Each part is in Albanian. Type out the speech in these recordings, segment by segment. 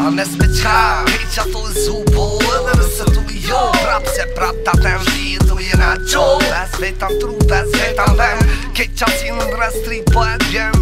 A mes me qka, kej qa tu zubo edhe nëse tu jo Prap se prap ta tem li tu jena gjo Ves vetan tru, ves vetan vem Kej qa si në ndres street po e t'bjem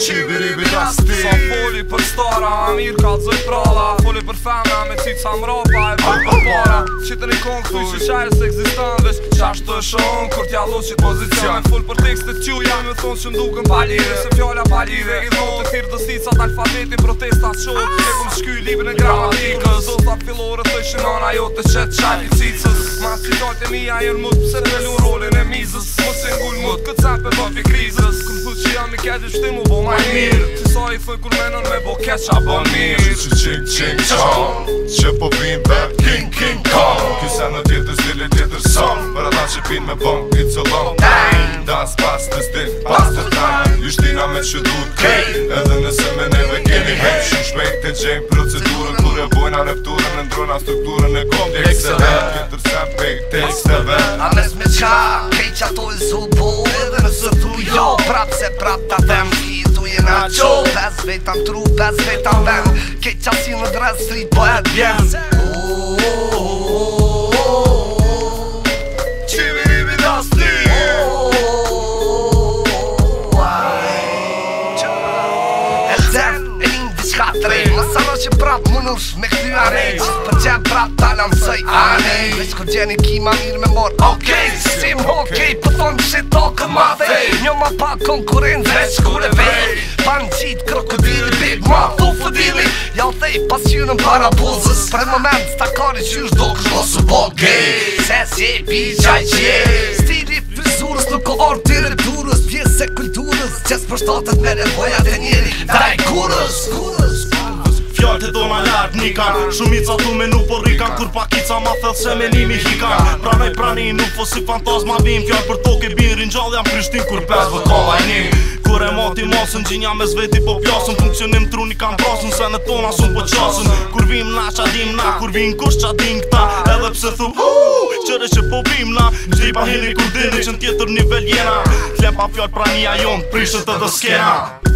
Qibiribi dasti Sa foli për stara, mirë ka t'zoj prala Foli për femna, me cica mropa e për para Qitën i kongë, thuj që qajrë se egzistan Vesh qashtë të shonë, kur t'ja lo qit pozicion Fol për tekstet quja, me thonë që mdukën palire Se fjalla palire, i dhonë të thirë dësicat alfabetin Protestat shonë, e kum shky libën e gramatikës Zotat fillore të shënon ajo të qetë qaj i cicës Mas që gjallt e mija jën mut, pse të lu rolin e mizës Mut se ngull mut, këtë sempe bëfi krizës Këm thut që jam i kedi shtimu bo ma mirë Që sa i thëj kur menon me bo keq qa bën mirë Që qing qing qong Që po vim back king king kong Kysa në tjetër stile tjetër song Për ata që pin me bong it's a long time Dans pas të stil, pas të time Jushtina me që du t'kej Edhe nëse me neve keni hej Shumë shpejt e gjeng procedurën Kur e bojna repturën e ndrona strukturën e kom Excellent Tjetër sem pejt teksteve A mes me qka, kej qa tu zubo edhe nëse tu jo Prap se prap ta them li tu jena gjo Ves vetan tru, ves vetan vem Kej qa si në ndres street po e t'bjem Qibiribi dasti Masano që prap mënush me këty anej Për qenë prap tala mësoj anej Veç kur gjeni ki ma mirë me mor Okej, sim okej, po thonë që to këma thej Njo ma pa konkurencë veç kur e vej Pan qit krokodili, big ma thu fëdili Ja u thej pas qynën para buzës Për e moment stakari që është do këshlo su bo gej Se si e pi qaj që je Stili frizurës nuk o orë të repturës Pjesë e kulturës Qes për shtatet me nevojat e njeri Daj kurës Fjallë të dona lartë nikan Shumica tu me nuk por rikan Kur pakica ma thellë se me nimi hikan Pranoj prani nuk fo si fantazma vim Fjallë për toke birin gjallë jam Prishtin kur pes vë kalla i nim Kur e mati masën gjinja me zveti po plasën Funksionim truni kam prasën se në tona sun po qasën Kur vim na qa dim na Kur vim kush qa din këta Edhe pse thu qëre që po vim na Gjripa hini kur dini që në tjetër nivel jena Tlepa fjallë prania jon Prishët edhe skena